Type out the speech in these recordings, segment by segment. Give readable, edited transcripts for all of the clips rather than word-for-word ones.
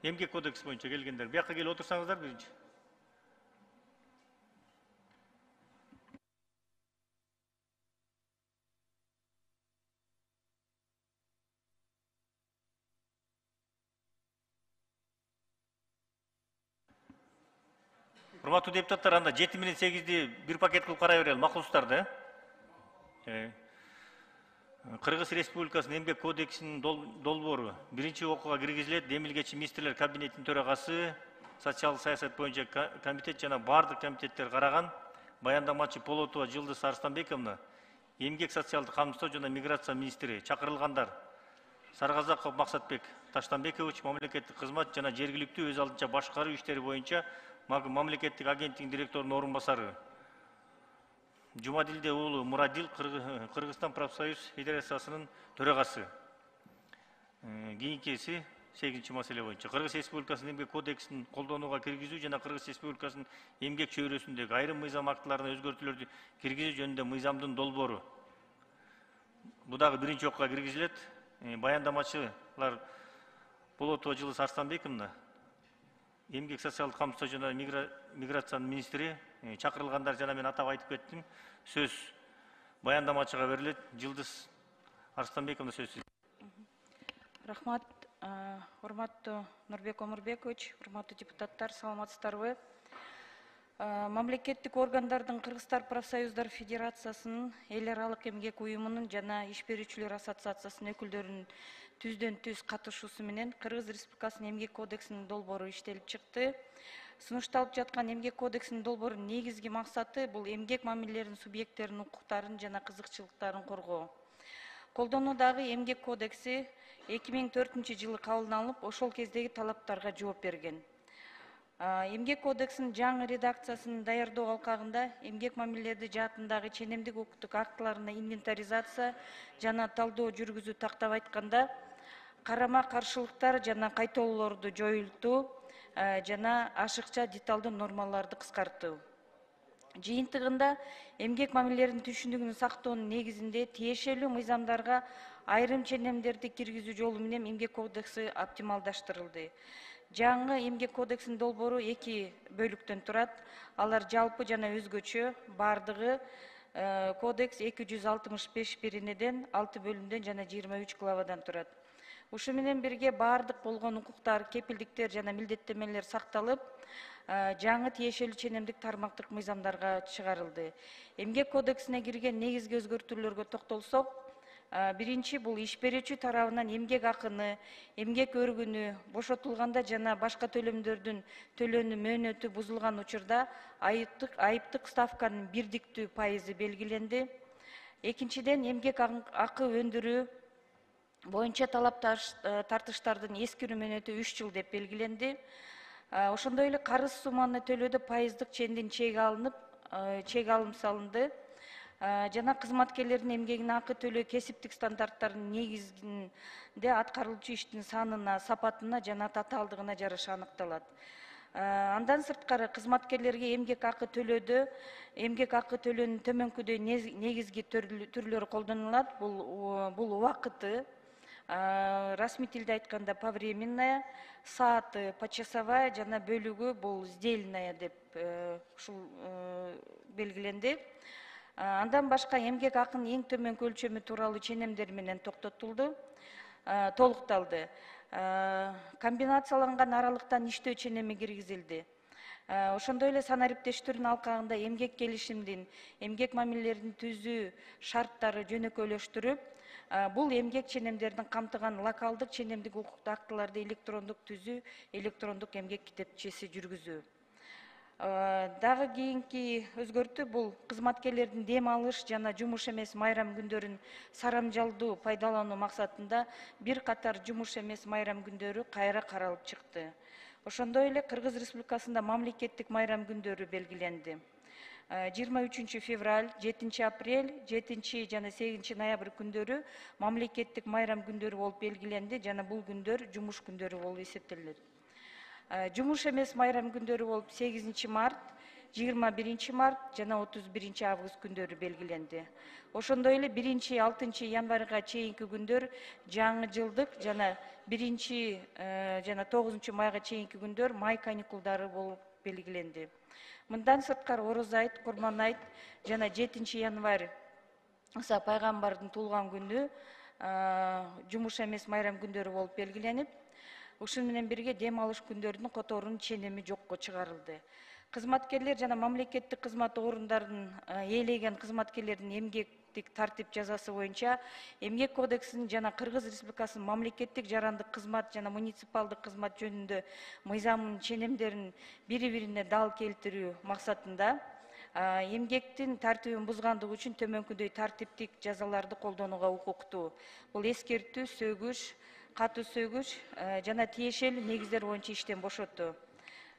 Эмгек кодекс боюнча келгендер. Бияққа келіп отырсаңыздар биринчи. Урматтуу депутаттар, анда 7 менен 8-ди бир пакет кылып карай берели. Макулсуздар да? Кыргыз Республикасынын Эмгек кодексинин долбоору биринчи окууга киргизилет. Демилгечи министрлер кабинетинин төрагасы, социалдык саясат боюнча комитет жана бардык комитеттер караган. Баяндамачы Полотова Жылдыз Арстанбековна, Эмгек социалдык камсыздоо жана миграция министри. Чакырылгандар: Саргазаков Максатбек Таштанбекович, мамлекеттик кызмат жана жергиликтүү өз алдынча башкаруу иштери боюнча мамлекеттик агенттигинин директорунун орун басары. Жумадилде уулу Мурадил, Кыргызстан профсоюз федерациясынын төрагасы. Кийинкиси 8-чи маселе боюнча Кыргыз Республикасынын Эмгек кодексин колдонууга киргизүү жана Кыргыз Республикасынын эмгек чөйрөсүндөгү айрым мыйзам актыларына өзгөртүүлөрдү киргизүү жөнүндө мыйзамдын долбоору. Бу дагы биринчи окууга киргизилет. Баяндамачылар Полотова Жылдыз Арстанбековна, Эмгек социалдык камсыздоо жана миграциянын министри. Чакырылгандар жана мен атап айтып кеттим. Сөз баяндамачыга берилет. Жылдыз Арстанбековна, сөз сиз. Рахмат, урматтуу Нурбек Омурбекович, урматтуу депутаттар, саламатсыздарбы? Мамлекеттик органдардын Кыргызстан профсоюздар федерациясынын эл аралык эмгек уюмунун жана иш берүүчүлөр ассоциациясынын өкүлдөрүнүн түздөн түз катышуусу менен Кыргыз Республикасынын Эмгек кодексинин долбоору иштелип чыкты. Сунушталып жаткан Эмгек кодексинин долбоорунун негизги максаты бул эмгек мамилелеринин субъекттеринин укуктарын жана кызыкчылыктарын коргоо. Колдонуудагы Эмгек кодекси 2004-жылы кабылданып, ошол кездеги талаптарга жооп берген. Эмгек кодексинин жаңы редакциясын даярдоо алкагында эмгек мамилелери жаатындагы ченемдик укуктук актыларына инвентаризация жана талдоо жүргүзүү, тактап айтканда карама каршылыктар жана кайтоолорду жоюлтуу жана ашыкча деталдуу нормаларды кыскартуу. Жыйынтыгында эмгек мамилелеринин түшүнүгүн сактоонун негизинде тиешелүү мыйзамдарга айрым ченемдерди киргизүү жолу менен Эмгек кодекси оптималдаштырылды. Жаңы Эмгек кодексинин долбоору 2 бөлүктөн турат. Алар жалпы жана өзгөчө. Бардыгы кодекс 265 беренеден, 6 бөлүмдөн жана 23 главадан турат. Ушу менен бирге бардык болгон укуктар, кепилдиктер жана милдеттенмелер сакталып, жаңы тиешелүү ченемдик тармактык мыйзамдарга чыгарылды. Эмгек кодексине кирген негизги өзгөртүүлөргө токтолсок, биринчи бул иш берүүчү тарабынан эмгек акыны, эмгек өргүнү, бошотулганда жана башка төлөмдөрдүн төлөнүү мөөнөтү бузулган учурда айыптык ставканын бирдиктүү пайызы белгиленди. Экинчиден, эмгек акы өндүрүү боюнча талап тартыштардын эскирүү мөөнөтү 3 жыл деп белгиленди. Ошондой эле карыз сумманы төлөөдө пайыздык чендин чек алым салынды. Жана кызматкерлердин эмгегине акы төлөө кесиптик стандарттардын негизинде аткарылчу иштин санына, сапатына жана татаалдыгына жараша аныкталат. Андан сырткары кызматкерлерге эмгек акы төлөөдө эмгек акы төлөөнүн төмөнкүдөй негизги түрлөрү колдонулат. Бул убакыты, расмий тилде айтканда повременная, сааты почасовая жана бөлүгү бул сдельная деп ушул белгиленди. Андан башка эмгек акынын эң төмөнкү өлчөмү тууралуу ченемдер менен толукталды. Комбинацияланган аралыктан иштөө ченеми киргизилди. Ошондой эле санариптештирүүнүн алкагында эмгек келишимдин, эмгек мамилелерин түзүү шарттары жөнөкөйлөштүрүп, бул эмгек ченемдерин камтыган локалдык ченемдик укуктук актыларды электрондук түзүү, электрондук эмгек китепчеси жүргүзүү. Дагы кийинки өзгөртүү бул кызматкерлердин дем алыш жана жумуш эмес майрам күндөрүн сарамжалдуу пайдалануу максатында бир катар жумуш эмес майрам күндөрү кайра каралып чыкты. Ошондой эле Кыргыз Республикасында мамлекеттик майрам күндөрү белгиленди. 23 февраль, 7 апрель, 7 жана 8 ноябрь күндөрү мамлекеттик майрам күндөрү болуп белгиленди жана бул күндөр жумуш күндөрү болуп эсептелет. Жумуш эмес майрам күндөрү болуп 8 март, 21 март жана 31 август күндөрү белгиленди. Ошондой эле 1-6 январга чейинки күндөр жаңы жылдык жана 1 жана 9 майга чейинки күндөр май каникулдары болуп белгиленди. Мындан сырткары Ороз айт, Курман айт жана 7 январь Иса пайгамбардын туулган күнү жумуш эмес майрам күндөрү болуп белгиленип, ушун менен бирге дем алыш күндөрүнүн которунун ченеми жокко чыгарылды. Кызматкерлер жана мамлекеттик кызмат орундарын ээлеген кызматкерлердин эмгектик тартип жазасы боюнча Эмгек кодексинин жана Кыргыз Республикасынын мамлекеттик жарандык кызмат жана муниципалдык кызмат жөнүндө мыйзамынын ченемдерин бири-бирине дал келтирүү максатында эмгектин тартибин бузгандыгы үчүн төмөнкүдөй тартиптик жазаларды колдонууга укуктуу. Бул эскертүү, сөгүш, катуу сөгүш жана тиешелүү негиздер боюнча иштен бошотуу.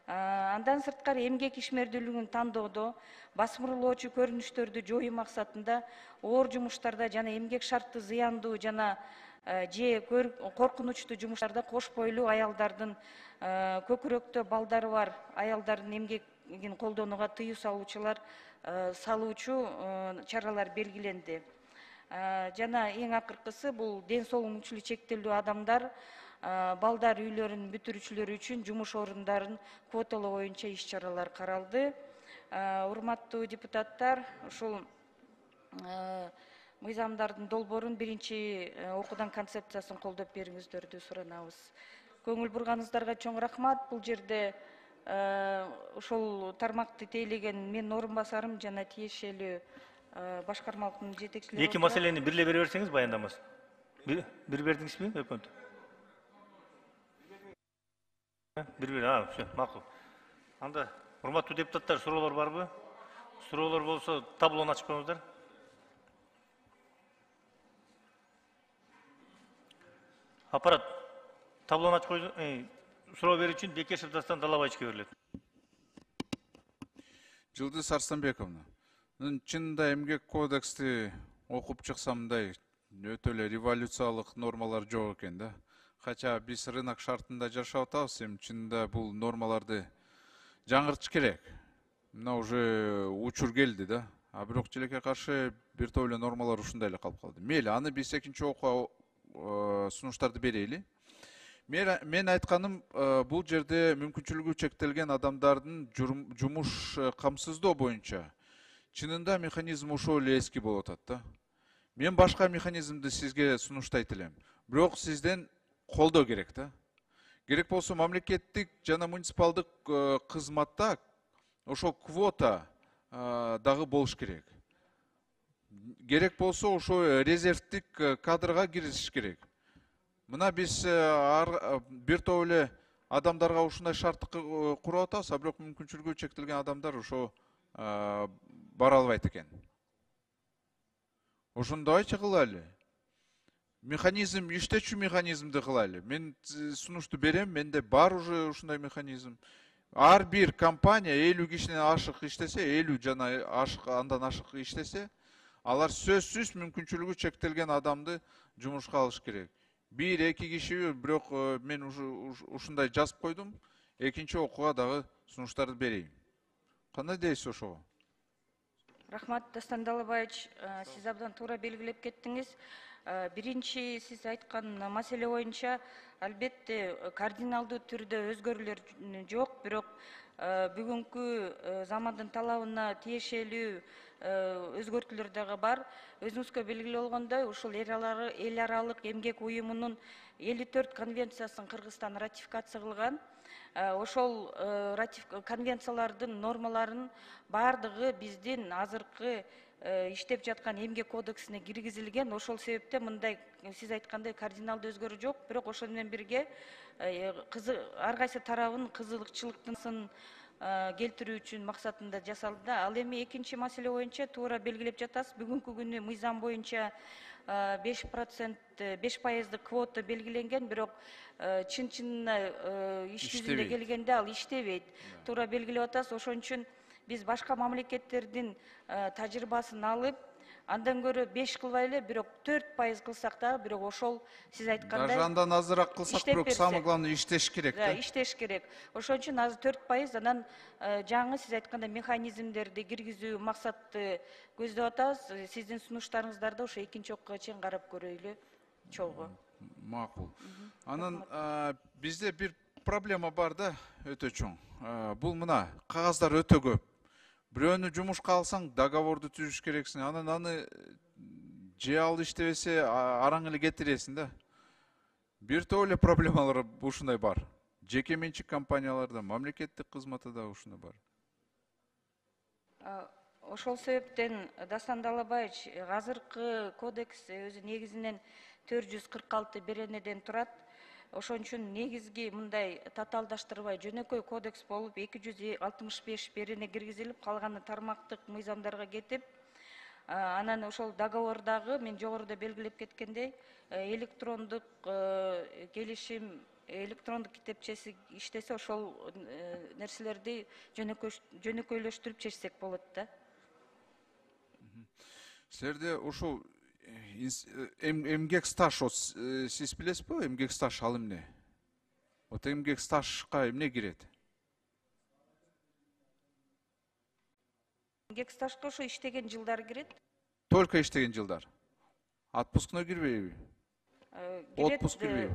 Андан сырткары эмгек ишмердүүлүгүн тандоодо басмырлоочу көрүнүштөрдү жоюу максатында оор жумуштарда жана эмгек шартты зыяндуу жана же коркунучтуу жумуштарда кош бойлуу аялдардын көкүрөктө балдары бар аялдардын эмгегин колдонууга тыюу салуучу чаралар белгиленди. Жана эң акыркысы бул ден соолугу мүнөчүлүгү чектелүү адамдар балдар үйлөрүнүн бүтүрүүчүлөрү үчүн жумуш орундарын квоталоо боюнча иш-чаралар каралды. Урматтуу депутаттар, ушул мыйзамдардын долбоорун биринчи окуудан концепциясын колдоп бериңиздерди суранабыз. Көңүл бурганыңыздарга чоң рахмат. Бул жерде ошол тармакты тейлеген менин орун басарым жана тиешелүү башкармалыктын жетекчилери. Эки маселени бирле бере берсеңиз баяндамасын. Бир бердиңизби өкмөт? Бир, все, макул. Анда, урматтуу депутаттар, суроолор барбы? Суроолор болсо, таблону ачып коюңуздар. Аппарат, таблону ачып коюңуздар. Суроо берүү үчүн Бекешев Дастан Далабаевичке берилет. Жылдыз Арстанбековна, чынында эмгек кодексти окуп чыксам мындай өтө эле революциялык нормалар жок экен да. Хотя биз рынок шартында жашап атабыз, эми чынында бул нормаларды жаңыртыш керек. Мына уже учур келди да. А бирок желекке каршы бир топ эле нормалар ушундай эле калып калды. Мейли, аны биз экинчи окууга сунуштарды берели. Мен айтканым, бул жерде мүмкүнчүлүгү чектелген адамдардын жумуш камсыздоо боюнча чынында механизм ошол эле эски болуп атат да. Мен башка механизмди сизге сунуштайт элем. Бирок сизден колдоо керек да. Керек болсо мамлекеттик жана муниципалдык кызматта ошол квота дагы болуш керек. Керек болсо ошо резервдик кадрга киришиш керек. Мына биз бир топ эле адамдарга ушундай шартты куруп атабыз, а бирок мүмкүнчүлүгү чектелген адамдар ошо бара албайт экен. Ошондойчу кылайлы. Механизм, иштечү механизмди кылайлы. Мен сунушту берем, менде бар уже ушундай механизм. Ар бир компания 50 кишинен ашык иштесе, 50 жана андан ашык иштесе, алар сөзсүз мүмкүнчүлүгү чектелген адамды жумушка алыш керек. 1-2 киши, бирок мен ушундай жазып койдум. Экинчи окууга дагы сунуштарды берейин. Кандай дейсиз ошого? Рахмат, Дастан Далабаевич, сиз абдан туура белгилеп кеттиңиз. Биринчи сиз айткан маселе боюнча албетте кардиналдуу түрдө өзгөрүүлөр жок, бирок бүгүнкү замандын талабына тиешелүү өзгөртүүлөр дагы бар. Өзүңүзгө белгилүү болгондой, ушул эл аралык эмгек уюмунун 54 конвенциясын Кыргызстан ратификация кылган. Ошол конвенциялардын нормаларын бардыгы биздин азыркы иштеп жаткан эмгек кодексине киргизилген. Ошол себептен мындай сиз айткандай кардиналдуу өзгөрүү жок, бирок ошол менен бирге ар кайсы тарабын кызыкчылыктын келтирүү үчүн максатында жасалды. Ал эми экинчи маселе боюнча туура белгилеп жатасыз. Бүгүнкү күнү мыйзам боюнча 5% квота белгиленген, бирок чын-чынына иш жүзүндө келгенде ал иштебейт. Туура белгилеп атасыз. Ошон үчүн биз башка мамлекеттердин тажрыйбасын алып, Андан көрө 5 кылбай эле, бирок 4% кылсак дагы, бирок ошол сиз айткандай Даже андан азыраак кылсак, иштеп бирок берсе. самое главное иштеш керек Да, да. иштеш керек. Ошон үчүн азыр 4%, анан жаңы сиз айткандай механизмдерди киргизүү максатты көздөп атабыз. Сиздин сунуштарыңыздарды ошо экинчи окууга чейин карап көрөйлү чогуу. Макул. Анан бизде бир проблема бар да, өтө чоң. Бул мына кагаздар өтө көп. Бирөөнү жумушка алсаң, договорду түзүш керексиң. Анан аны же ал иштебесе араң эле кетиресиң да. Бир топ эле проблемалар ушундай бар. Жеке менчик компанияларда, мамлекеттик кызматта да ушундай бар. Ошол себептен Дастан Далабаевич, азыркы кодекс өзү негизинен 446 беренеден турат. Ошон үчүн негизги мындай татаалдаштырбай жөнөкөй кодекс болуп 265 берене киргизилип, калганы тармактык мыйзамдарга кетип, анан ошол договордагы мен жогоруда белгилеп кеткендей электрондук келишим, электрондук китепчеси иштесе, ошол нерселерди жөнөкөйлөштүрүп чечсек болот да. Силерде ушул эмгек стаж, сиз билесизби, эмгек стаж ал эмне? Вот эмгек стажга эмне кирет? Эмгек стажга ошо иштеген жылдар кирет. Только иштеген жылдар. Отпускной кирбейби? Отпуск кирбейби?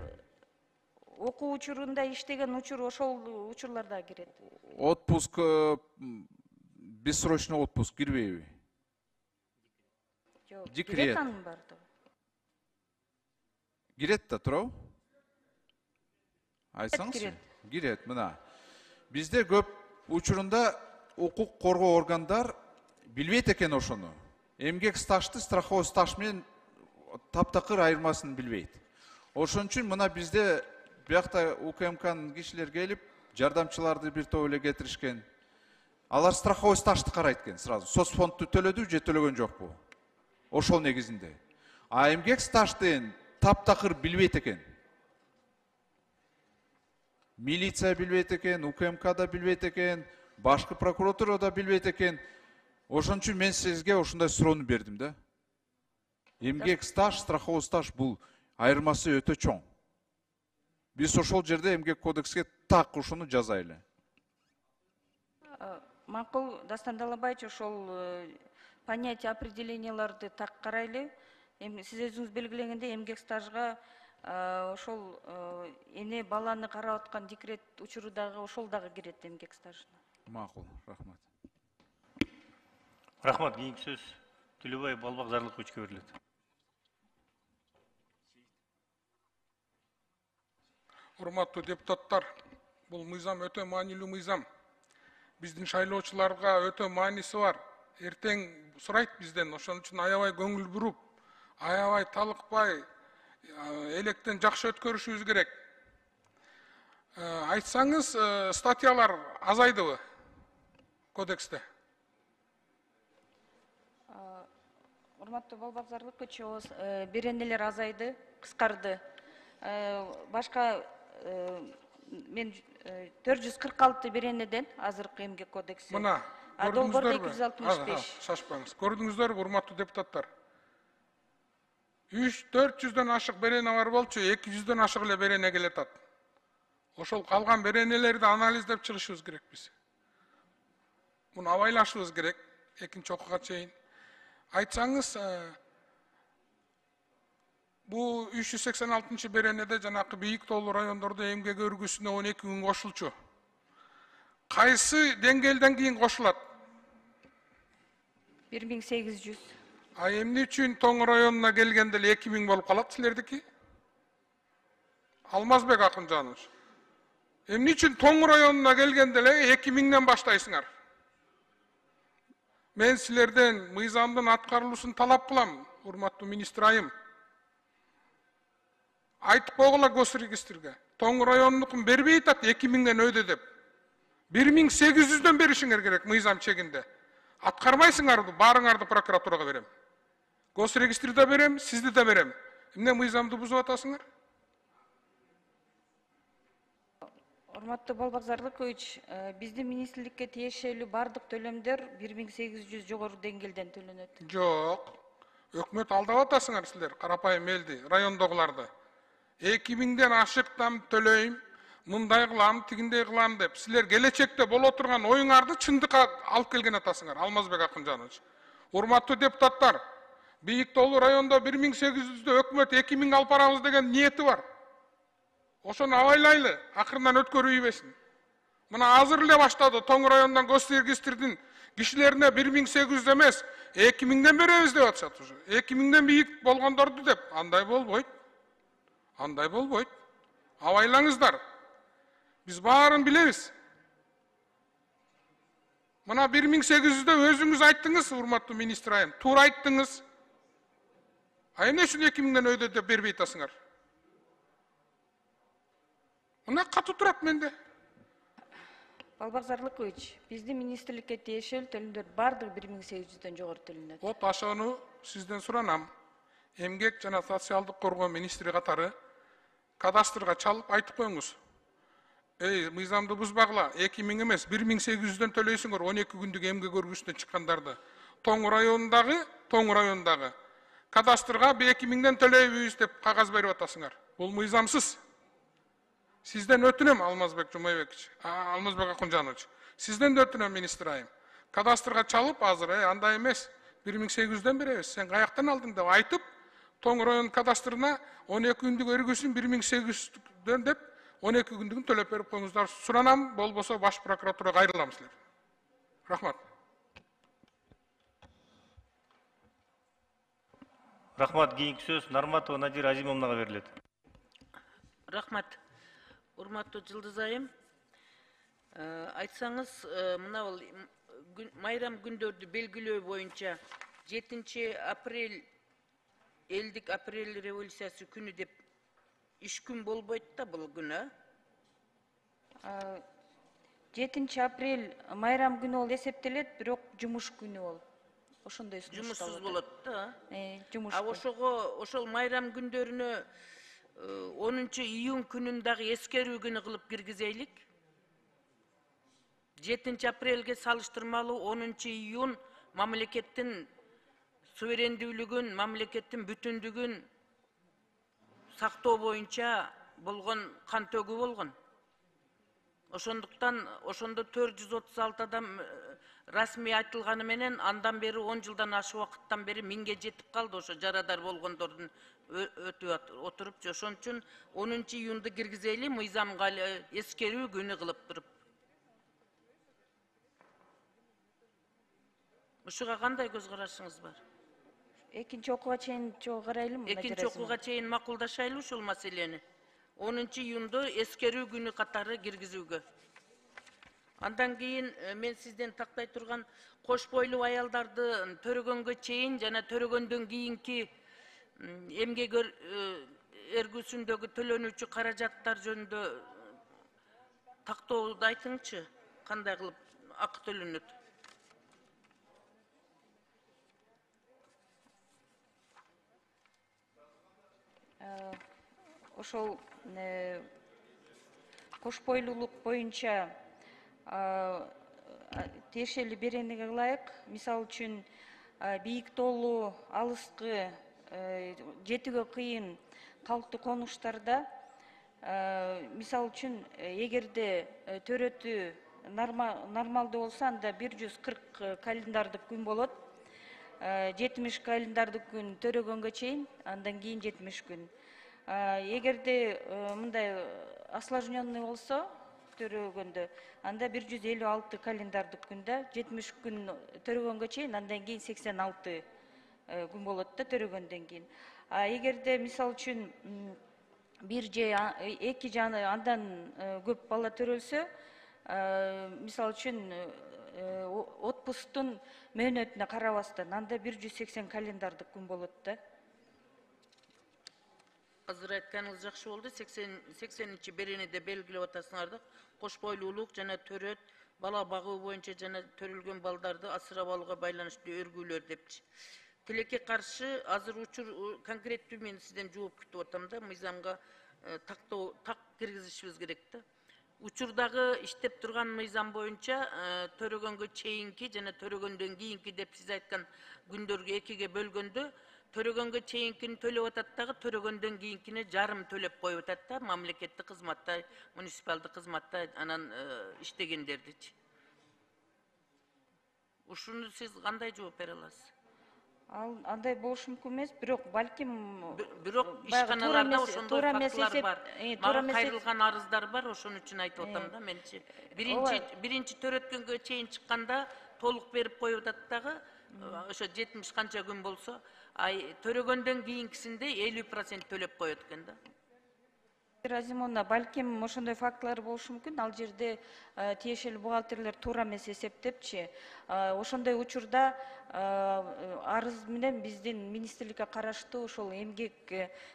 Окуу учурунда иштеген учур, ошол учурларда кирет. Отпуск, бессрочный отпуск кирбейби? Декрет. Кирет анын бардыгы. Кирет да, туурабы? Айтсаңыз? Кирет. Кирет, мына. Бизде көп учурунда укук коргоо органдар билбейт экен ошону. Эмгек стажды страховой стаж менен таптакыр айырмасын билбейт. Ошон үчүн мына бизде биякта УКМКнын кишилер келип, жардамчыларды бир топ эле кетиришкен. Алар страховой стажды карайт экен сразу. Соцфондду төлөдү же төлөгөн жокпу? Ошол негизинде. А эмгек стаждын таптакыр билбейт экен. Милиция билбейт экен, УКМК да билбейт экен, башкы прокуратура да билбейт экен. Ошон үчүн мен сизге ушундай суроону бердим да. Эмгек стаж, страховой стаж бул айырмасы өтө чоң. Биз ошол жерде эмгек кодекске так ушуну жазайлы. Макул, Дастан Далабаевич, ошол понятие определенияларды так карайлы. Сиз өзүңүз белгилегендей, эмгек стажга ошол эне баланы карап аткан декрет учуру дагы ошол дагы кирет эмгек стажына. Макул, рахмат. Рахмат, кийинки сөз Төлөбаев Балбак Зарлыковичке берилет. Урматтуу депутаттар, бул мыйзам өтө маанилүү мыйзам. Биздин шайлоочуларга өтө мааниси бар. Эртең сурайт бизден, ошон үчүн аябай көңүл буруп, аябай талыкпай, электен жакшы өткөрүшүбүз керек. Айтсаңыз, статьялар азайдыбы кодексте? Урматтуу Балбак Зарлыкович, беренелер азайды, кыскарды. Башка мен 446 беренеден азыркы эмгек кодекси. Мына, долбоордо көрдүңүздөрбү? 265. Шашпаңыз. Көрдүңүздөрбү, урматтуу депутаттар? 300-400дөн ашык берене бар болчу, 200дөн ашык эле берене келатат. Ошол калган беренелерди анализдеп чыгышыбыз керек биз. Муну абайлашыбыз керек, экинчи окууга чейин. Айтсаңыз, бу 386 беренеде жанакы бийик тоолуу райондордо эмгек өргүсүнө 12 күн кошулчу. Кайсы деңгээлден кийин кошулат? 1800. Эмне үчүн Тоң районуна келгенде эле 2000 болуп калат силердики? Алмазбек Акынжанович. Эмне үчүн Тоң районуна келгенде эле 2000ден баштайсыңар? Мен силерден мыйзамдын аткарылуусун талап кылам, урматтуу министр айым. Айтып койгула госрегистрге. Тоң районунукун бербей атат 2000ден өйдө деп. 1800дөн беришиңер керек мыйзам чегинде. Аткармайсыңарды, баарыңарды прокуратурага берем. Госрегистрде берем, сизди да берем. Эмне мыйзамды бузуп атасыңар? Урматтуу Балбак Зарлыкович, биздин министрликке тиешелүү бардык төлөмдөр 1800 жогору деңгээлден төлөнөт. Жок. Өкмөт алдап атасыңар силер, карапайым элди, райондогуларды. 2000'den ашыктам төлөйм, мындай кылам, тигиндей кылам деп, силер келечекте боло турган оюңарды чындыкка алып келген атасыңар, Алмазбек Акынжанович. Урматтуу депутаттар, Бийик Тоолуу районунда 1800'dө өкмөт 2000 алып барабыз деген ниети бар. Ошону абайлайлы, акырынан өткөрүйбесин. Мына азыр эле баштады, Тоң районунан госрегистрдин кишилерине 1800 эмес, 2000'den беребиз деп атышат уже. 2000'den бийик болгондорду деп, андай болбойт. Андай болбойт. Абайлаңыздар. Biz баарын билебиз. Мына 1800'дө өзүңүз айттыңыз, урматтуу министр айым, туура айттыңыз. Эмне үчүн 2000'den өйдө деп бербей атасыңар? Мына катуу турат менде. Балбак Зарлыкович, биздин министрликке тиешелүү төлөмдөр бардыгы 1800'дөн жогору төлөнөт. Вот ошону сизден суранам. Эмгек жана социалдык коргоо министри катары кадастрга чалып айтып коюңуз. Мыйзамды бузбагыла, 2000 эмес, 1800'дөн төлөйсүңөр 12 күндүк эмгек өргүчүнөн чыккандарды. Тоң районундагы кадастрга 2000'ден төлөйбүз деп кагаз берип атасыңар. Бул мыйзамсыз. Сизден өтүнөм, Алмазбек Акынжанович. Сизден да өтүнөм, министр айым. Кадастрга чалып азыр, андай эмес, 1800'ден беребиз. Сен каяктан алдың деп айтып, Тоң район кадастрына 12 күндүк өргүчүн 1800'дөн деп 12 күндүгүн төлөп берип коюңуздар. Суранам, болбосо баш прокуратурага кайрылам силер. Рахмат. Рахмат. Кийинки сөз Нарматова Надира Азимовнага берилет. Рахмат. Урматтуу Жылдыз айым, айтсаңыз, мына майрам күндөрдү белгилөө боюнча 7 апрель элдик апрель революциясы күнү деп иш күн болбойт да бул күн, 7 апрель майрам күнү болуп эсептелет, бирок жумуш күнү болуп. Ошондой жумушсуз болот да. Жумуш. Ошол майрам күндөрүнө 10 июнь күнүн дагы эскерүү күнү кылып киргизейлик. 7 апрелге салыштырмалуу 10 июнь мамлекеттин суверендүүлүгүн, мамлекеттин бүтүндүгүн сактоо боюнча болгон кан төгүү болгон. Ошондуктан ошондо 436 адам расмий айтылганы менен андан бери 10 жылдан ашык убакыттан бери 1000ге жетип калды ошо жарадар болгондордун өтүп отуруп. Ошон үчүн 10 июнду киргизели мыйзамга эскерүү күнү кылып туруп. Ушуга кандай көз карашыңыз бар? Экинчи окууга чейин чогуу карайлымы? Экинчи окууга чейин макулдашайлы ушул маселени. 10 июнду эскерүү күнү катары киргизүүгө. Андан кийин мен сизден тактай турган кош бойлуу аялдарды төрөгөнгө чейин жана төрөгөндөн кийинки эмгек эргүүсүндөгү төлөнүүчү каражаттар жөнүндө тактоодо айтыңчы, кандай кылып акы төлөнөт? Ошол кош бойлуулук боюнча тиешелүү беренеге ылайык, мисалы үчүн бийик тоолуу алыскы жетүүгө кыйын калктуу конуштарда, мисалы үчүн эгерде төрөтүү нормалдуу болсо, анда 140 календардык күн болот. 70 календардык күн төрөгөнгө чейин, андан кийин 70 күн. Эгерде мындай осложненный болсо төрөгөндө, анда 156 календардык күндө 70 күн төрөгөнгө чейин, андан кийин 86 күн болот да төрөгөндөн кийин. Эгерде мисалы үчүн 1 же 2 же андан көп бала төрөлсө, мисалы үчүн отпусктун мөөнөтүнө карабастан, анда 180 календардык күн болот да. Азыр айтканыңыз жакшы болду. 80 беренеде белгилеп атасыңар, кош бойлуулук жана төрөт, бала багуу боюнча жана төрөлгөн балдарды асырап алууга байланыштуу өргүүлөр депчи. Тилекке каршы азыр учур конкреттүү мен сизден жооп күтүп атам да, мыйзамга так киргизишибиз керек да. Учурдагы иштеп турган мыйзам боюнча төрөгөнгө чейинки жана төрөгөндөн кийинки деп сиз айткан күндөргө экиге бөлгөндө Törөгөнгө чейинкini төлөп атат дагы, төрөгөндөн кийинкini жарым төлөп коюп атат да, мамлекеттик кызматта, муниципалдык кызматта анан иштегендердичи. Ушуну сиз кандай жооп бере аласыз? Андай болушу мүмкүн эмес, бирок балким Бирок ишканаларда ошондой фактылар бар. Мага кайрылган арыздар бар, ошон үчүн айтып атам да менчи. Биринчи төрөткөнгө чейин чыкканда толук берип коюп атат дагы, ошо 70 канча күн болсо, төрөгөндөн кийинкисинде 50% төлөп коет экен да. Разимовна, балким ошондой фактылар болушу мүмкүн. Ал жерде тиешелүү бухгалтерлер туура эмес эсептепчи. Ошондой учурда арыз менен биздин министрликке караштуу ошол эмгек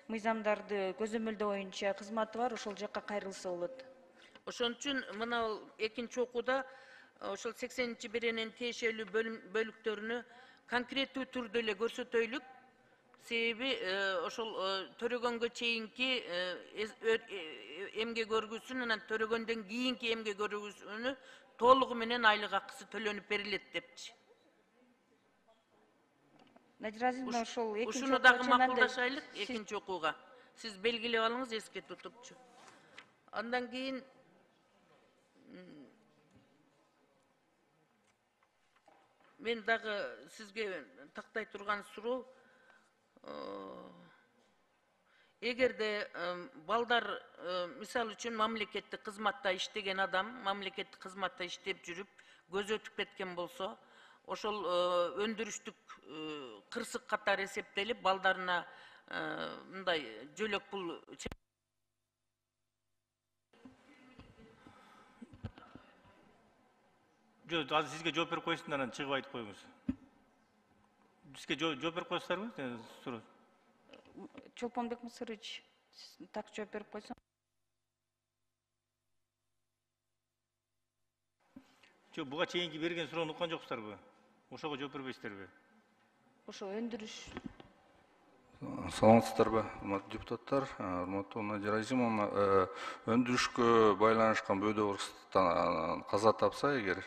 мыйзамдарды көзөмөлдөө боюнча кызматы бар, ошол жакка кайрылса болот. Ошон үчүн мына экинчи окууда ошол 80-беренин тиешелүү бөлүктөрүнү конкреттүү түрдө эле көрсөтөйлүк. Себеби ошол төрөгөнгө чейинки эмгек өргүсүн, анан төрөгөндөн кийинки эмгек өргүсүнү толугу менен айлык акысы төлөнүп берилет депчи. Надиразимовна, ошол экинчи Ушуну дагы макулдашайлык экинчи окууга. Сиз белгилеп алыңыз, эске тутупчу. Андан кийин мен дагы сизге тактай турган суроо, эгерде балдар мисалы үчүн мамлекеттик кызматта иштеген адам, мамлекеттик кызматта иштеп жүрүп көз өтүп кеткен болсо, ошол өндүрүштүк кырсык катары эсептелип, балдарына мындай жөлөк пул Азыр сизге жооп берип коесун, анан чыгып айтып коюңуз. Сизге жооп берип коесуздарбы? Чолпонбек Мусырович, так жооп берип койсоң. Буга чейинки берген суроону уккан жоксуздарбы? Ошого жооп бербейсиздерби? Ошо өндүрүш. Саламатсыздарбы, урматтуу депутаттар, урматтуу Надира Азимовна, өндүрүшкө байланышкан бөөдө урустан каза тапса эгер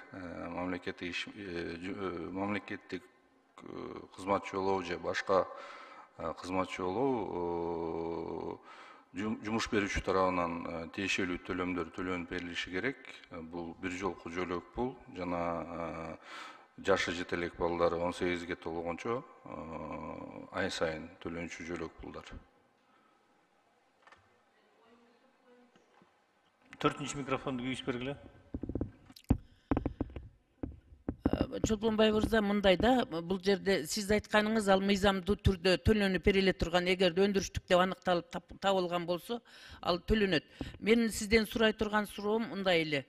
мамлекеттик кызматчы болобу же башка кызматчы болобу жумуш берүүчү тарабынан тиешелүү төлөмдөр төлөнүп берилиши керек. Бул бир жолку жөлөк пул жана жашы жете элек балдар 18-ге толгончо ай сайын төлөнчү жөлөк пулдар. 4-нчү микрофонду күйүп бергиле. Чолпонбай мырза, мындай да, бул жерде сиз айтканыңыз ал мыйзамдуу түрдө төлөнүп бериле турган, эгерде өндүрүштүк деп аныкталып табылган болсо, ал төлөнөт. Мен сизден сурай турган суроом мындай эле.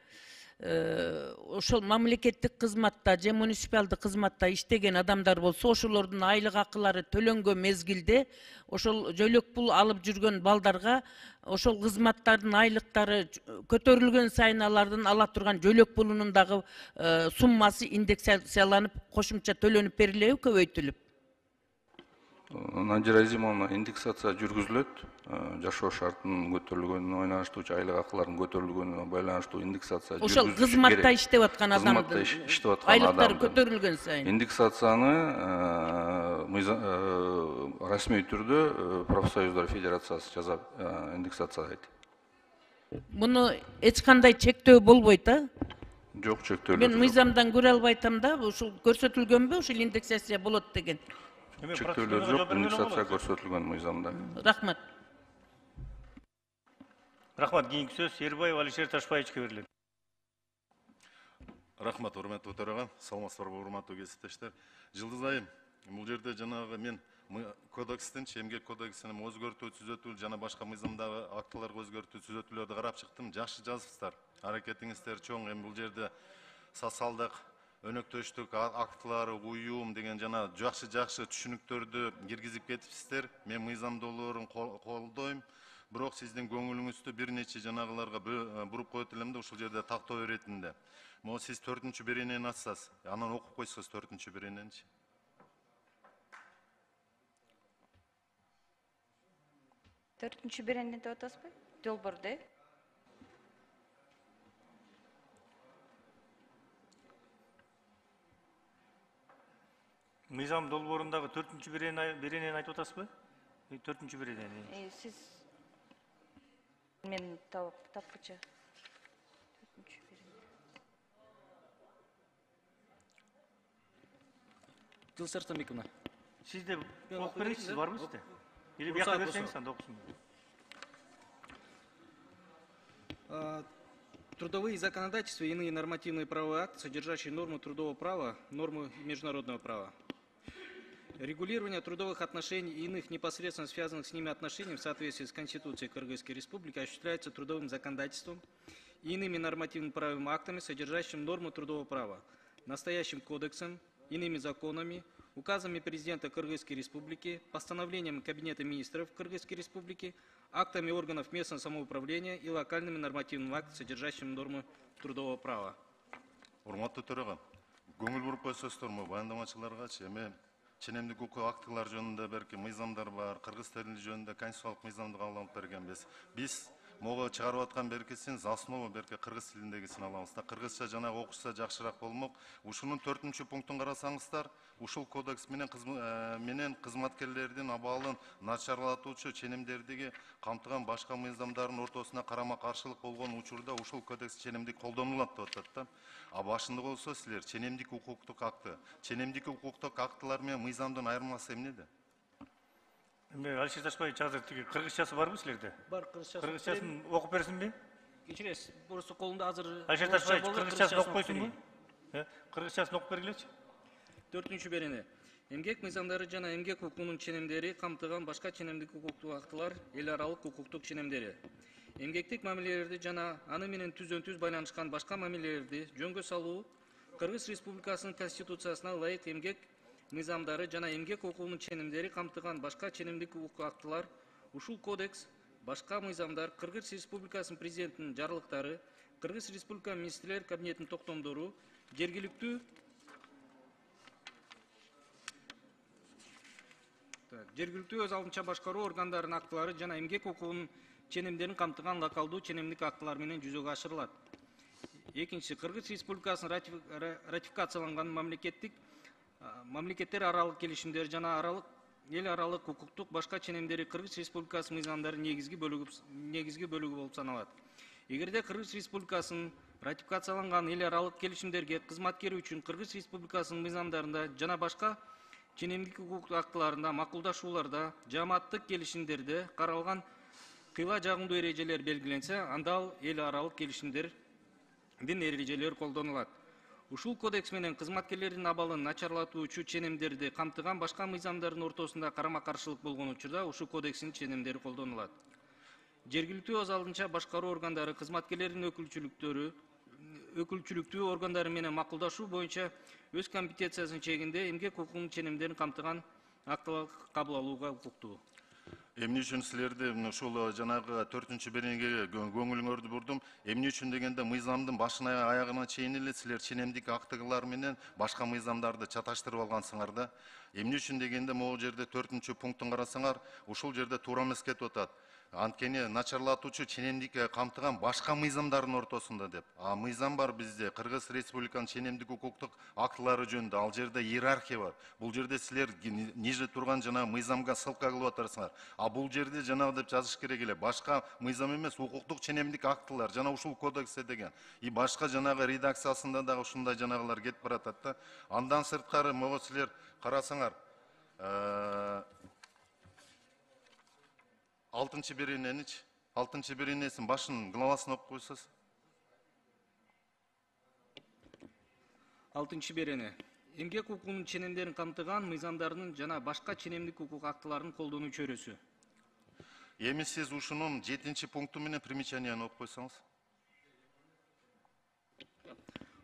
Ошол мамлекеттик кызматта же муниципалдык кызматта иштеген адамдар болсо, ошолордун айлык акылары төлөнгөн мезгилде ошол жөлөк пул алып жүргөн балдарга ошол кызматтардын айлыктары көтөрүлгөн сайын алардын ала турган жөлөк пулунун дагы суммасы индексацияланып, кошумча төлөнүп берилеби, көбөйтүлүп? Надира Азимовна, индексация жүргүзүлөт. Жашоо шартынын көтөрүлгөнүнө байланыштуу, айлык акылардын көтөрүлгөнүнө байланыштуу индексация жүргүзүлүш керек. Ошол кызматта иштеп аткан адамдын айлыктары көтөрүлгөн сайын. Индексацияны расмий түрдө профсоюздар федерациясы жазап индексациялайт. Муну эч кандай чектөө болбойт, а? Жок, чектөөлөр. Мен мыйзамдан көрө албай атам да, ушул көрсөтүлгөнбү, ушул индексация болот деген. Чектөөлөр жок, индексация көрсөтүлгөн мыйзамда. Рахмат. Рахмат, кийинки сөз Эрбаев Алишер Ташбаевичке берилет. Рахмат, урматтуу төрага, саламатсыздарбы, урматтуу кесиптештер. Жылдыз айым, бул жерде жанагы мен кодекстин, эмгек кодексинин өзгөртүү түзөтүү жана башка мыйзамдагы актыларга өзгөртүү түзөтүүлөрдү карап чыктым. Жакшы жазыпсыздар. Аракетиңиздер чоң. Бул жерде социалдык өнөктөштүк актылары, уюм деген жана жакшы түшүнүктөрдү киргизип кетипсиздер. Мен мыйзамдоолорун колдойм. Бирок сиздин көңүлүңүздү бир нече жанагыларга буруп коет элем да, ушул жерде тактоо иретинде. Могу сиз 4-чү беренени ачсаңыз, анан окуп койсоңуз 4-чү берененичи. 4-чү беренени деп атасызбы? Долбоорду, э? Мыйзам долбоорундагы 4-беренени айтып атасызбы? 4-беренени. Сиз мен тапкыча. Дилсар Арыстанбековна. Сиз де Мен окуп окуп бересиз, берейин, барбы да? сизде? Или Уруксат бияка болсо. берсеңиз анда окусун. Трудовые законодательства и иные нормативные правовые акты, содержащие нормы трудового права, нормы международного права. Регулирование трудовых отношений и иных непосредственно связанных с ними отношений в соответствии с Конституцией Кыргызской Республики осуществляется трудовым законодательством и иными нормативными правовыми актами, содержащими нормы трудового права, настоящим кодексом, иными законами, указами президента Кыргызской Республики, постановлениями Кабинета министров Кыргызской Республики, актами органов местного самоуправления и локальными нормативными актами, содержащими нормы трудового права. Урматтуу төрага, көңүл буруп койсоңуздарбы, баяндамачыларгачы эми ченемдик укук актылар жөнүндө берки мыйзамдар бар, кыргыз тили жөнүндө конституциялык мыйзамды кабыл бергенбиз. Биз мого чыгарып аткан беркисин за основу берки кыргыз тилиндегисин алабыз да. Кыргызча жана окушса жакшыраак болмок. Ушунун 4-пунктун карасаңыздар, ушул кодекс менен кызматкерлердин абалын начарлатуучу ченемдердиги камтыган башка мыйзамдардын ортосуна карама каршылык болгон учурда ушул кодекс ченемдик колдонулат деп атат да. А башында болсо силер ченемдик укуктук акты, ченемдик укуктук актылар менен мыйзамдын айырмасы эмнеде? Эми Алишер Ташбаевич азыр тиги кыргызчасы барбы силерде? Бар кыргызчасы. Кыргызчасын окуп берсинби? Кечиресиз, просто колунда азыр. Алишер Ташбаевич кыргызчасын окуп койсунбу? Кыргызчасын окуп бергилечи. 4-берене. Эмгек мыйзамдары жана эмгек укугунун ченемдери камтыган башка ченемдик укуктук актылар эл аралык укуктук ченемдери. Эмгектик мамилелерди жана аны менен түздөн-түз байланышкан башка мамилелерди жөнгө салуу Кыргыз Республикасынын Конституциясына ылайык эмгек мыйзамдары жана эмгек укугунун ченемдери камтыган башка ченемдик укук актылар, ушул кодекс, башка мыйзамдар, Кыргыз Республикасынын президентинин жарлыктары, Кыргыз Республика министрлер кабинетинин токтомдору, жергиликтүү өз алдынча башкаруу органдарынын актылары жана эмгек укугунун ченемдерин камтыган локалдуу ченемдик актылар менен жүзөгө ашырылат. Экинчи, Кыргыз Республикасынын ратификацияланган мамлекеттер аралык келишимдер жана эл аралык укуктук башка ченемдери Кыргыз Республикасынын мыйзамдарынын негизги бөлүгү болуп саналат. Эгерде Кыргыз Республикасынын ратификацияланган эл аралык келишимдерге кызматкер үчүн Кыргыз Республикасынын мыйзамдарында жана башка ченемдик укук актыларында, макулдашууларда, жааматтык келишимдерде каралган кыйла жагымдуу эрежелер белгиленсе, анда ал эл аралык келишимдердин эрежелери колдонулат. Ушул кодекс менен кызматкерлердин абалын начарлатуучу ченемдерди камтыган башка мыйзамдардын ортосунда карама каршылык болгон учурда ушул кодекстин ченемдери колдонулат. Жергиликтүү өз алдынча башкаруу органдары кызматкерлердин өкүлчүлүктүү органдары менен макулдашуу боюнча өз компетенциясынын чегинде эмгек укугунун ченемдерин камтыган актыларды кабыл алууга укуктуу. Эмне үчүн силерди ушул жанагы 4-беренеге көңүлүңөрдү бурдум. Эмне үчүн дегенде мыйзамдын башына аягына чейин эле силер ченемдик актылар менен башка мыйзамдарды чаташтырып алгансыңар да. Эмне үчүн дегенде могу жерде 4-пунктун карасаңар, ушул жерде туура эмес кетип атат. Анткени начарлатуучу ченемдик камтыган башка мыйзамдардын ортосунда деп. А мыйзам бар бизде Кыргыз Республиканын ченемдик укуктук актылары жөнүндө. Ал жерде иерархия бар. Бул жерде силер ниже турган жана мыйзамга ссылка кылып атасыңар. А бул жерде жанагы деп жазыш керек эле. Башка мыйзам эмес, укуктук ченемдик актылар жана ушул кодексте деген. И башка жанагы редакциясында дагы ушундай жанагылар кетип баратат да. Андан сырткары могу силер карасаңар, 6-беренесин башын главасын окуп койсоз. 6-берене. Эмгек укугунун ченемдерин камтыган мыйзамдарынын жана башка ченемдик укук актыларынын колдонуу чөйрөсү. Эми сиз ушунун 7-пункту менен примечанияны окуп койсоңуз.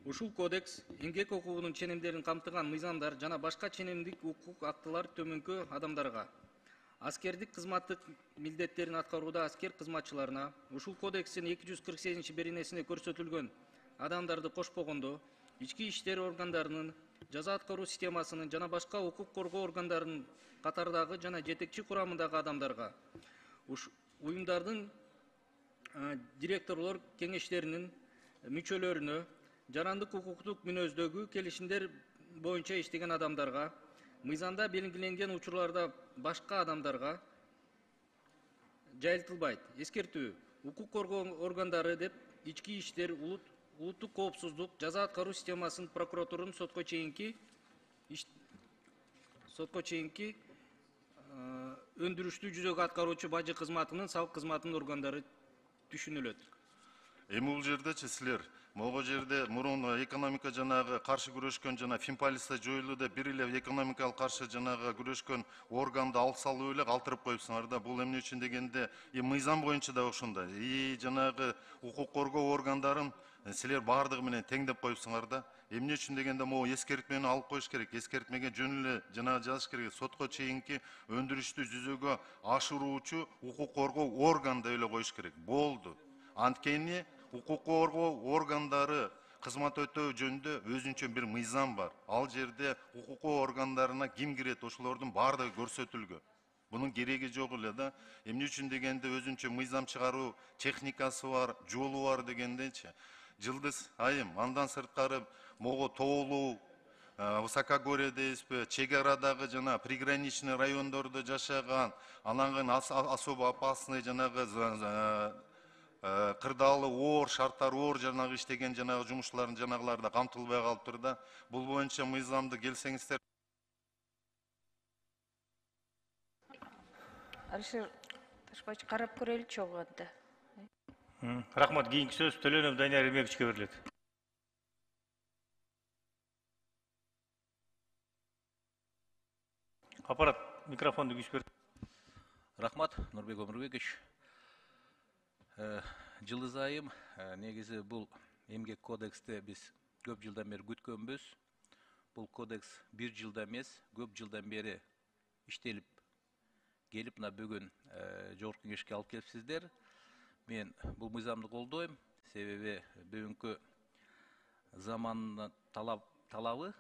Ушул кодекс эмгек укугунун ченемдерин камтыган мыйзамдар жана башка ченемдик укук актылар төмөнкү адамдарга, аскердик кызматтык милдеттерин аткарууда аскер кызматчыларына, ушул кодекстин 248-беренесинде көрсөтүлгөн адамдарды кошпогондо, ички иштер органдарынын, жаза аткаруу системасынын жана башка укук коргоо органдарынын катардагы жана жетекчи курамындагы адамдарга, уюмдардын директорлор кеңештеринин мүчөлөрүнө, жарандык укуктук мүнөздөгү келишимдер боюнча иштеген адамдарга, мыйзамда белгиленген учурларда башка адамдарга жайылтылбайт. Эскертүү: укук коргоо органдары деп ички иштер, улуттук коопсуздук, жаза аткаруу системасынын, прокуратуранын сотко чейинки өндүрүштү жүзөгө аткаруучу бажы кызматынын, салык кызматынын органдары түшүнүлөт. Эми бул жердечи силер могу жерде мурун экономика жанагы каршы күрөшкөн жана финполиция жоюлду деп бир эле экономикалык каршы жанагы күрөшкөн органды алып салып эле калтырып коюпсуңар да. Бул эмне үчүн дегенде мыйзам боюнча да ошондой. Жанагы укук коргоо органдарын силер бардыгы менен тең деп коюпсуңар да. Эмне үчүн дегенде могу эскертмени алып коюш керек. Эскертмеге жөн эле жанагы жазыш керек. Сотко чейинки өндүрүштү жүзөгө ашыруучу укук коргоо орган деп эле коюш керек. Болду. Анткени укук коргоо органдары кызмат өтөө жөнүндө өзүнчө бир мыйзам бар. Ал жерде укук органдарына ким кирет, ошолордун бардыгы көрсөтүлгөн. Bunun gereği yok öyle da. Emni üçün degende özünçe mıyzam çıkarı teknikası var, jolu var degendeçe. Жылдыз айым, андан сырткары мого тоолуу, Высокогорье дейсизби, чек арадагы жана приграничный райондордо жашаган, анан особо опасный жанагы кырдаалы оор, шарттар оор жанагы иштеген жанагы жумушчулардын жанагыларда камтылбай калыптыр да. Бул боюнча мыйзамды келсеңиздер. Алишер Ташбаевич, карап көрөлүчү огонда. Рахмат. Кийинки сөз Төлөнов Данияр Эрмековичке берилет. Аппарат микрофонду күч берет. Рахмат, Нурбек Өмүрбекович. Жылдыз айым, негизи бул эмгек кодексти биз көп жылдан бери күткөнбүз. Бул кодекс бир жылда эмес, көп жылдан бери иштелип келип, мына бүгүн жогорку кеңешке алып келипсиздер. Мен бул мыйзамды колдойм, себеби бүгүнкү замандын талабы,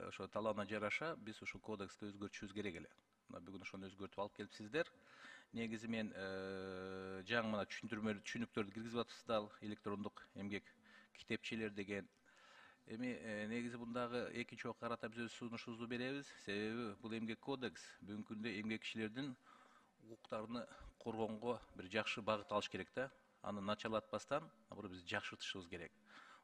ошо талабына жараша биз ушул кодексти өзгөртүшүбүз керек эле. Мына бүгүн ошону өзгөртүп алып келипсиздер. Негизи мен жаңы мына түшүнүктөрдү киргизип атыпсыздар, электрондук эмгек китепчелер деген. Эми негизи бундагы экинчи окуга карата биз өз сунушубузду беребиз. Себеби бул эмгек кодекс бүгүнкү күндө эмгекчилердин укуктарын коргоонго бир жакшы багыт алыш керек да. Аны начарлатпастан, биз жакшыртышыбыз керек.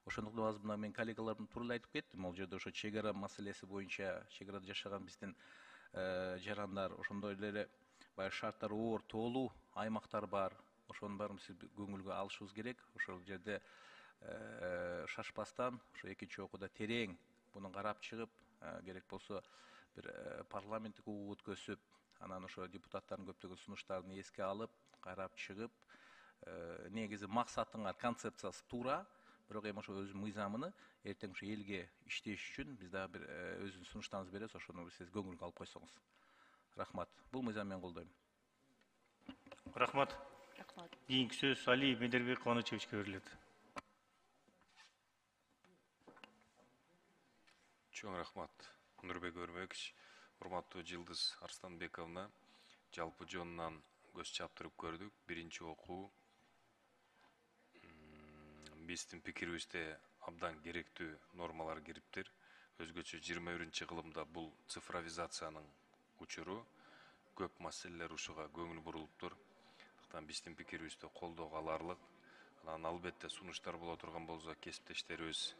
Ошондуктан азыр мына мен коллегаларым тууралуу айтып кеттим. Ал жерде ошо чек ара маселеси боюнча, чек арада жашаган биздин жарандар, ошондой эле баягы шарттары оор, тоолуу аймактар бар. Ошонун баарын биз көңүлгө алышыбыз керек. Ошол жерде шашпастан, ошо экинчи окууда терең буну карап чыгып, керек болсо бир парламенттик угуп өткөзүп, анан ошо депутаттардын көптөгөн сунуштарын эске алып, карап чыгып, негизи максатыңар, концепциясы туура, бирок эми ошо өз мыйзамыны эртең ошо элге иштеш үчүн биз дагы бир өзүнүн сунуштарыбызды беребиз, ошону сиз көңүлгө алып койсоңуз. Рахмат. Бул мыйзамды мен колдойм. Рахмат. Кийинки сөз Али Медербек Кубанычевичке берилет. Чоң рахмат, Нурбек Өрмөкович. Урматтуу Жылдыз Арстанбековна, жалпы жонунан көз чаптырып көрдүк. Биринчи окуу биздин пикирибизде абдан керектүү нормалар кириптир. Өзгөчө 21-кылымда бул цифровизациянын учуру, көп маселелер ушуга көңүл бурулуптур. Биздин пикирибизде колдоого аларлык. Анан албетте сунуштар боло турган болсо кесиптештерибиз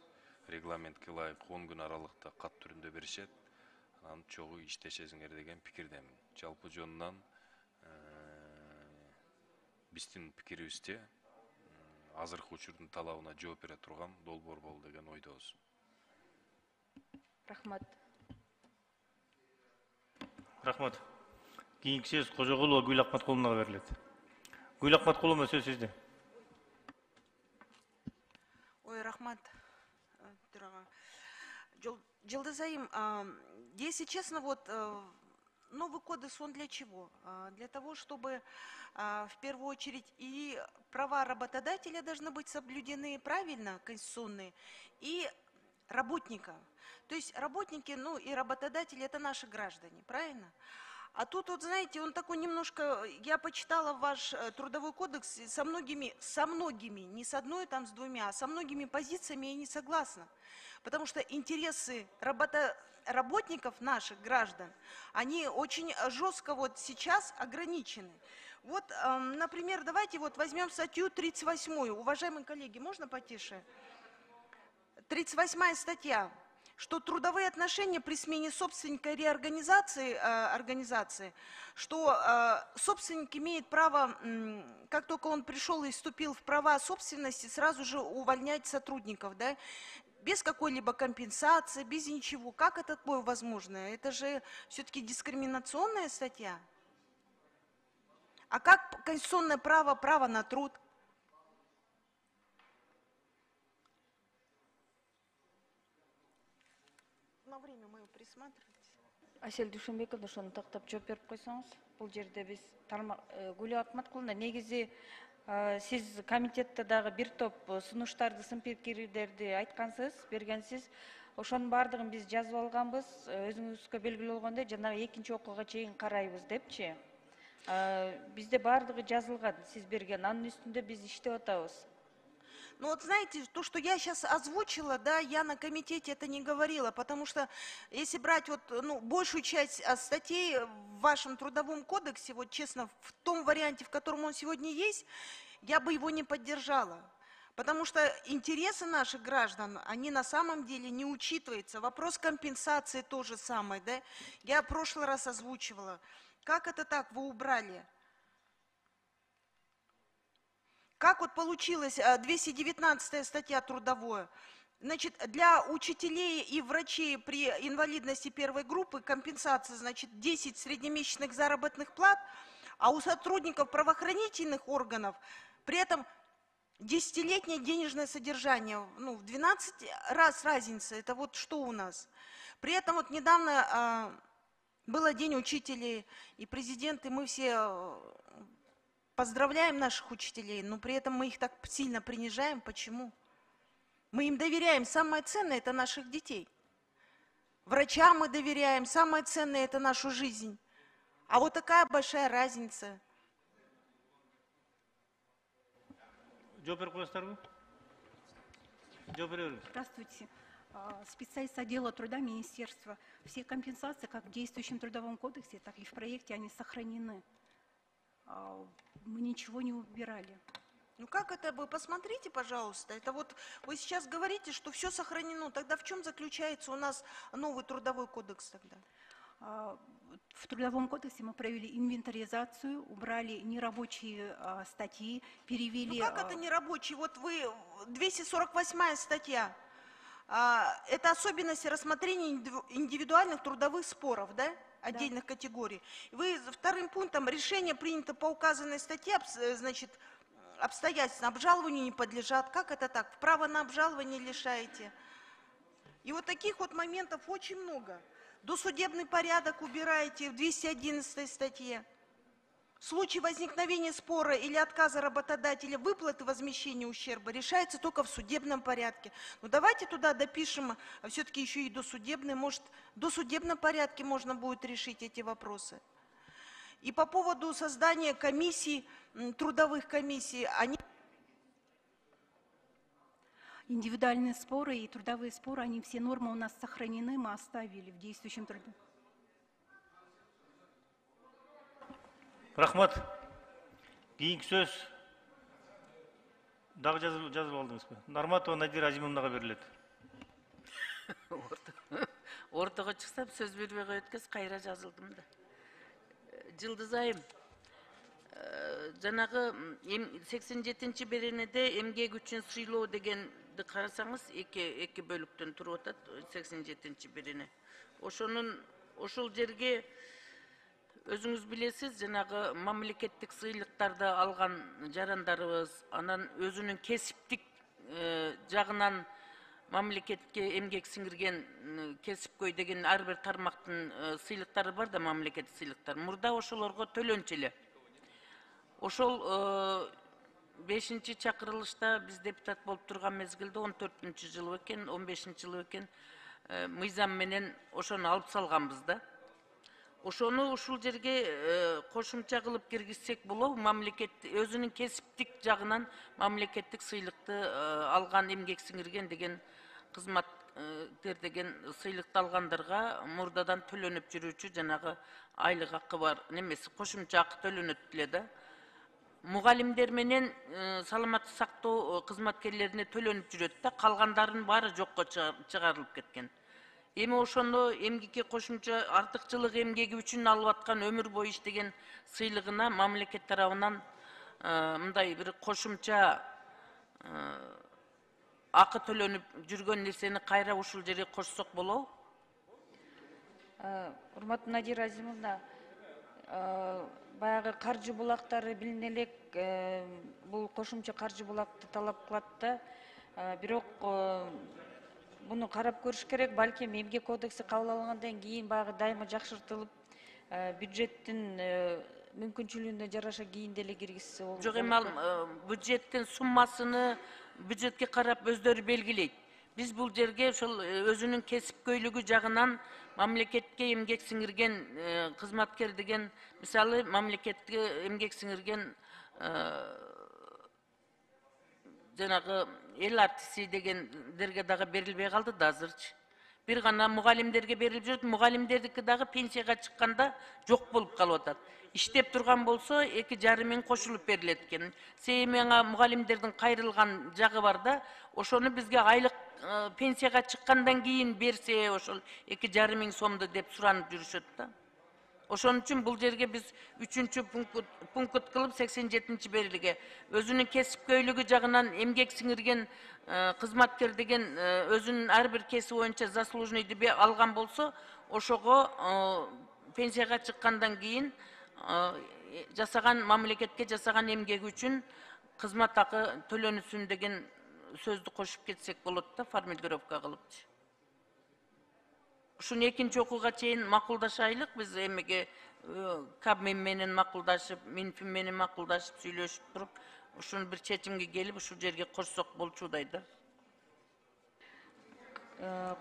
регламентке ылайык 10 күн аралыкта кат түрүндө беришет. Анан чогуу иштешесиңер деген пикирдемин. Жалпы жонунан биздин пикирибизде азыркы учурдун талабына жооп бере турган долбоор болду деген ойдобуз. Рахмат. Рахмат. Кийинки сөз Кожогулова Гүл Акматкуловнага берилет. Гүл Акматкуловна, сөз сизде. Ой, рахмат. Жылдыз айым, если честно, вот новый кодекс, он для чего? Для того, чтобы в первую очередь и права работодателя должны быть соблюдены правильно, конституционные, и работника. То есть работники, ну и работодатели — это наши граждане, правильно? А тут, вот знаете, он такой немножко, я почитала ваш трудовой кодекс, со многими, не с одной, там, с двумя, а со многими позициями я не согласна. Потому что интересы работников наших, граждан, они очень жестко вот сейчас ограничены. Вот, например, давайте вот возьмем статью 38. Уважаемые коллеги, можно потише? 38 статья, что трудовые отношения при смене собственника и реорганизации организации, что собственник имеет право, как только он пришел и вступил в права собственности, сразу же увольнять сотрудников, да, без какой-либо компенсации, без ничего. Как это такое возможно? Это же все-таки дискриминационная статья. А как конституционное право, право на труд? На время мы присматривать. Асель Душенбековна, ошону тактап жооп берип койсоңуз. Бул жерде биз Гүлия Акматкуловна, негизи сиз комитетте дагы бир топ сунуштарды, сын пикирлерди айткансыз, бергенсиз. Ошонун баардыгын биз жазып алганбыз. Өзүңүзгө белгилүү болгондой, жанагы экинчи окууга чейин карайбыз депчи. Бизде баардыгы жазылган, сиз берген. Анын үстүндө биз иштеп атабыз. Ну вот знаете, то, что я сейчас озвучила, да, я на комитете это не говорила, потому что если брать вот, ну, большую часть статей в вашем трудовом кодексе, вот честно, в том варианте, в котором он сегодня есть, я бы его не поддержала. Потому что интересы наших граждан, они на самом деле не учитываются. Вопрос компенсации то же самое, да. Я в прошлый раз озвучивала. Как это так, вы убрали? Как вот получилось 219 статья трудовое? Значит, для учителей и врачей при инвалидности первой группы компенсация, значит, 10 среднемесячных заработных плат, а у сотрудников правоохранительных органов при этом 10-летнее денежное содержание. Ну, в 12 раз разница. Это вот что у нас? При этом вот недавно был День учителей, и президент, и мы все поздравляем наших учителей, но при этом мы их так сильно принижаем. Почему? Мы им доверяем. Самое ценное – это наших детей. Врачам мы доверяем. Самое ценное – это нашу жизнь. А вот такая большая разница. Здравствуйте. Специалист отдела труда Министерства. Все компенсации, как в действующем трудовом кодексе, так и в проекте, они сохранены. Мы ничего не убирали. Ну как это? Вы посмотрите, пожалуйста. Это вот вы сейчас говорите, что все сохранено. Тогда в чем заключается у нас новый трудовой кодекс тогда? В трудовом кодексе мы провели инвентаризацию, убрали нерабочие статьи, перевели... Ну как это нерабочие? Вот вы, 248 статья. Это особенности рассмотрения индивидуальных трудовых споров, да? Отдельных категорий. Вы вторым пунктом решение принято по указанной статье, значит, обстоятельства обжалованию не подлежат. Как это так? Право на обжалование лишаете. И вот таких вот моментов очень много. Досудебный порядок убираете в 211 статье. В случае возникновения спора или отказа работодателя выплаты возмещения ущерба решается только в судебном порядке. Но давайте туда допишем все-таки еще и досудебный. Может, в досудебном порядке можно будет решить эти вопросы. И по поводу создания комиссий, трудовых комиссий, они... Индивидуальные споры и трудовые споры, они все нормы у нас сохранены, мы оставили в действующем труде. Рахмат. Кийинки сөз дагы жазып алдыңызбы? Нарматова Надира Азимовнага берилет. Ортого чыксам сөз бербей коет экенсиз, кайра жазылдым да. Жылдыз айым, жанагы 87-чи беренеде эмгек үчүн сыйлоо дегенди карасаңыз, эки бөлүктөн туруп атат, 87-чи берене. Ошол жерге өзүңүз билесиз, жанагы мамлекеттик сыйлыктарды алган жарандарыбыз, анан өзүнүн кесиптик жагынан мамлекетке эмгек сиңирген кесипкөй деген ар бир тармактын сыйлыктары бар да, мамлекеттик сыйлыктар. Мурда ошолорго төлөнчү эле. Ошол 5-чи чакырылышта биз депутат болуп турган мезгилде 14-жыл экен, 15-жыл экен, мыйзам менен ошону алып салганбыз да. Ошону ушул жерге кошумча кылып киргизсек болобу? Мамлекет өзүнүн кесиптик жагынан мамлекеттик сыйлыкты алган, эмгек сиңирген деген кызмат деген сыйлыкты алгандарга мурдадан төлөнүп жүрүүчү жанагы айлык акы бар немеси кошумча акы төлөнөт эле да. Мугалимдер менен саламаттык сактоо кызматкерлерине төлөнүп жүрөт да, калгандардын баары жокко чыгарылып кеткен. Эми ошондо эмгекке кошумча артыкчылык эмгеги үчүн алып аткан өмүр бою иштеген сыйлыгына мамлекет тарабынан мындай бир кошумча акы төлөнүп жүргөн нерсени кайра ушул жерге кошсок болобу? Урматтуу Надира Азимовна, баягы каржы булактары билине элек, бул кошумча каржы булакты талап кылат да, бирок буну карап көрүш керек. Балким эмгек кодекси кабыл алынгандан кийин баягы дайыма жакшыртылып, бюджеттин мүмкүнчүлүгүнө жараша кийин деле киргизсе болот. Жок, эми ал бюджеттин суммасыны бюджетке карап өздөрү белгилейт. Биз бул жерге ошол өзүнүн кесипкөйлүгү жагынан мамлекетке эмгек сиңирген кызматкер деген, мисалы мамлекетке эмгек сиңирген жанагы эл артиси дегендерге дагы берилбей калды да азырчы. Бир гана мугалимдерге берилип жүрөт, мугалимдердики дагы пенсияга чыкканда жок болуп калып атат. Иштеп турган болсо 2,5 миң кошулуп берилет экен. Себеби мугалимдердин кайрылган жагы бар да, ошону бизге айлык пенсияга чыккандан кийин берсе ошол 2,5 миң сомду деп суранып жүрүшөт да. Ошон үчүн бул жерге биз 3-чү пункт кылып 87-берилге өзүнүн кесипкөйлүгү жагынан эмгек сиңирген кызматкер деген өзүнүн ар бир кесип боюнча заслуженныйды алган болсо, ошого пенсияга чыккандан кийин жасаган мамлекетке жасаган эмгеги үчүн кызмат акы төлөнүсүн деген сөздү кошуп кетсек болот да, формулировка кылып. Ушуну экинчи окууга чейин макулдашайлык, биз эмеге Кабмин менен макулдашып, Минфин менен макулдашып, сүйлөшүп туруп, ушуну бир чечимге келип, ушул жерге кошсок болчудай да.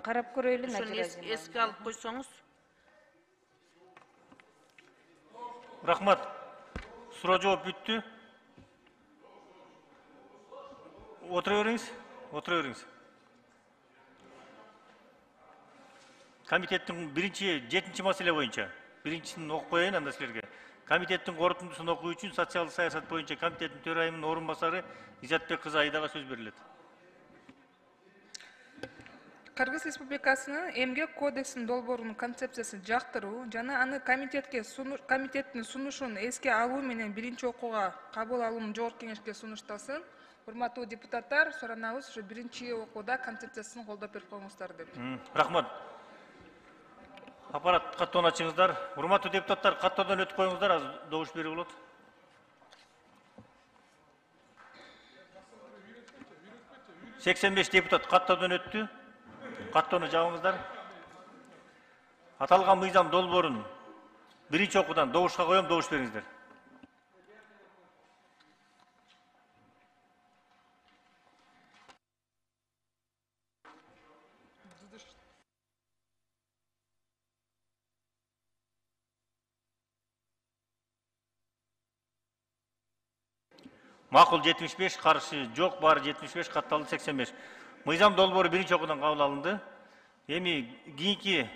Карап көрөйлү, Надира Азимовна. Ушуну эске алып койсоңуз. Рахмат. Суроо жооп бүттү. Отура бериңиз. Комитеттин 7-чи маселе боюнча. Биринчисин окуп коеюн анда силерге. Комитеттин корутундусун окуу үчүн социалдык саясат боюнча комитеттин төрайымынын орун басары Изатбек кызы Айдага сөз берилет. Кыргыз Республикасынын эмгек кодексинин долбоорунун концепциясын жактыруу жана аны комитеттин сунушун эске алуу менен биринчи окууга кабыл алуунун жогорку кеңешке сунушталсын. Урматтуу депутаттар, суранабыз ушу биринчи окууда концепциясын колдоп берип коюңуздар деп. Рахмат. Аппарат каттоону ачыңыздар. Урматтуу депутаттар, каттоодон өтүп коюңуздар, азыр добуш берүү болот. Сексен беш депутат каттоодон өттү. Каттоону жабыңыздар. Аталган мыйзам долбоорун биринчи окуудан добушка коем, добуш бериңиздер. Макул 75, каршы жок, баары 75, катталды 85. Мыйзам долбоору биринчи окуудан кабыл алынды. Эми кийинки